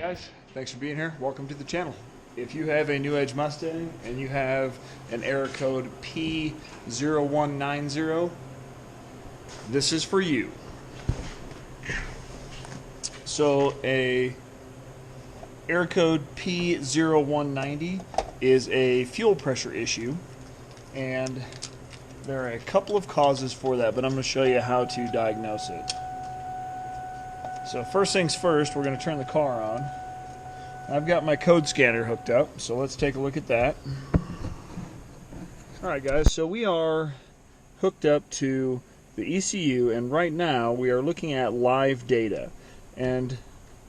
Guys, thanks for being here. Welcome to the channel. If you have a New Age Mustang and you have an error code P0190, this is for you. So a error code P0190 is a fuel pressure issue, and there are a couple of causes for that, but I'm going to show you how to diagnose it. So first things first, we're going to turn the car on. I've got my code scanner hooked up, so let's take a look at that. Alright guys, so we are hooked up to the ECU, and right now we are looking at live data. And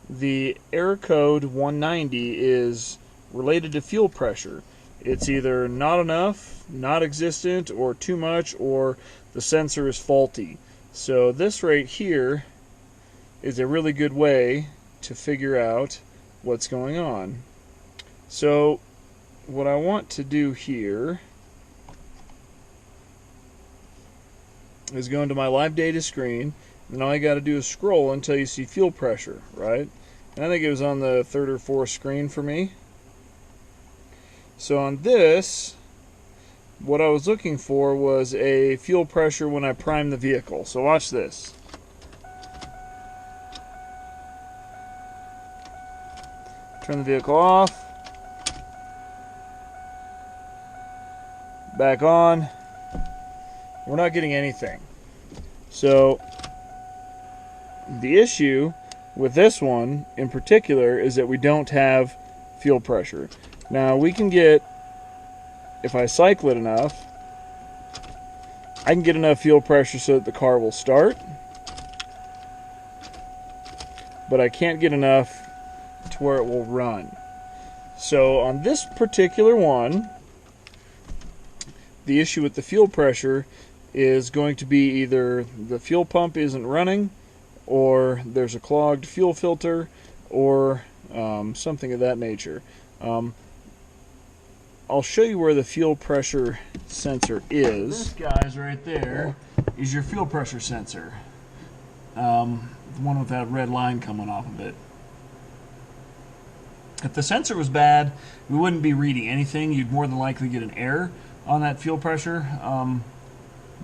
the error code 190 is related to fuel pressure. It's either not enough, not existent, or too much, or the sensor is faulty. So this right here is a really good way to figure out what's going on. So what I want to do here is go into my live data screen, and all I got to do is scroll until you see fuel pressure, right? And I think it was on the third or fourth screen for me. So on this, what I was looking for was a fuel pressure when I prime the vehicle. So watch this. Turn the vehicle off, back on. We're not getting anything. So the issue with this one in particular is that we don't have fuel pressure. Now we can get, if I cycle it enough, I can get enough fuel pressure so that the car will start, but I can't get enough to where it will run. So on this particular one, the issue with the fuel pressure is going to be either the fuel pump isn't running, or there's a clogged fuel filter, or something of that nature. I'll show you where the fuel pressure sensor is. This guy's right there is your fuel pressure sensor. The one with that red line coming off of it. If the sensor was bad, we wouldn't be reading anything. You'd more than likely get an error on that fuel pressure.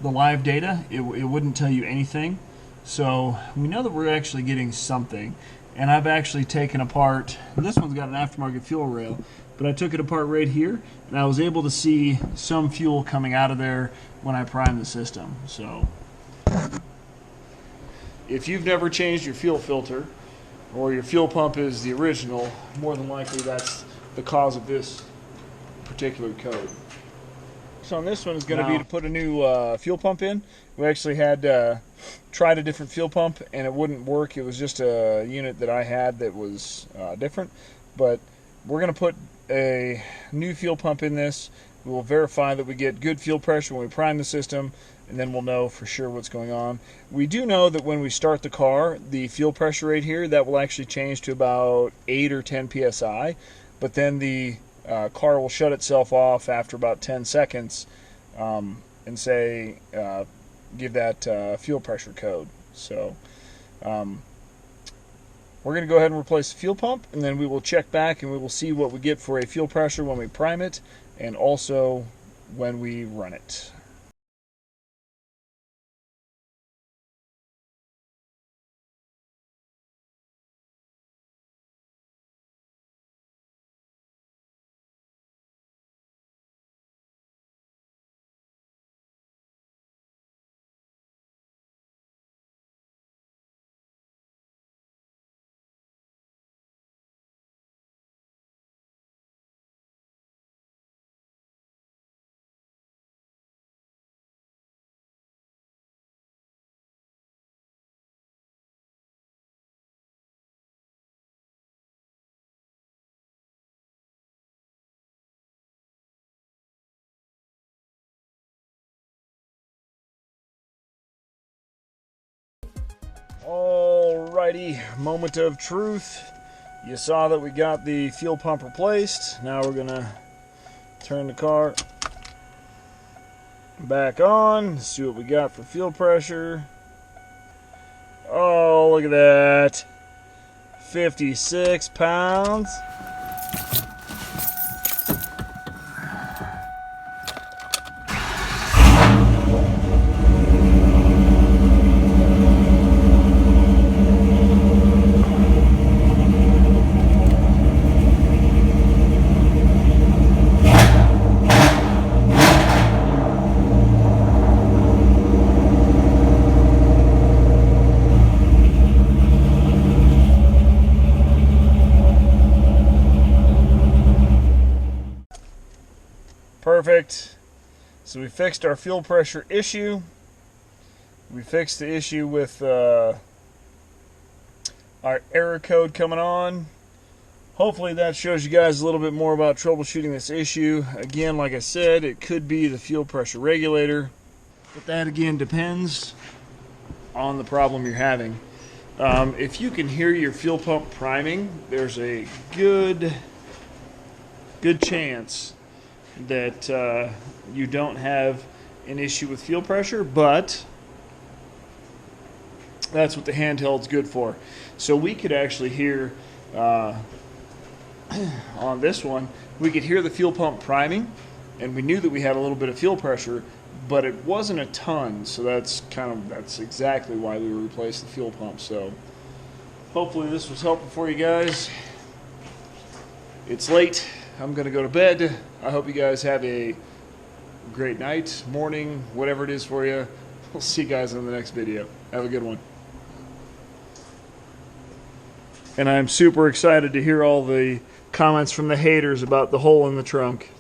The live data, it wouldn't tell you anything. So we know that we're actually getting something. And I've actually taken apart, this one's got an aftermarket fuel rail, but I took it apart right here, and I was able to see some fuel coming out of there when I primed the system. So if you've never changed your fuel filter, or your fuel pump is the original, more than likely that's the cause of this particular code. So on this one is going to be to put a new fuel pump in. We actually had tried a different fuel pump and it wouldn't work. It was just a unit that I had that was different. But we're going to put a new fuel pump in this. We will verify that we get good fuel pressure when we prime the system, and then we'll know for sure what's going on. We do know that when we start the car, the fuel pressure rate here, that will actually change to about 8 or 10 psi, but then the car will shut itself off after about 10 seconds and say, give that fuel pressure code. So we're going to go ahead and replace the fuel pump, and then we will check back and we will see what we get for a fuel pressure when we prime it, and also when we run it. Alrighty, moment of truth. You saw that we got the fuel pump replaced. Now we're gonna turn the car back on, see what we got for fuel pressure. Oh, look at that. 56 pounds. Perfect. So we fixed our fuel pressure issue. We fixed the issue with our error code coming on. Hopefully that shows you guys a little bit more about troubleshooting this issue. Again, like I said, it could be the fuel pressure regulator, but that again depends on the problem you're having. If you can hear your fuel pump priming, there's a good chance that you don't have an issue with fuel pressure, but that's what the handheld's good for. So we could actually hear on this one, we could hear the fuel pump priming, and we knew that we had a little bit of fuel pressure, but it wasn't a ton. So that's exactly why we replaced the fuel pump. So hopefully this was helpful for you guys. It's late. I'm going to go to bed. I hope you guys have a great night, morning, whatever it is for you. We'll see you guys in the next video. Have a good one. And I'm super excited to hear all the comments from the haters about the hole in the trunk.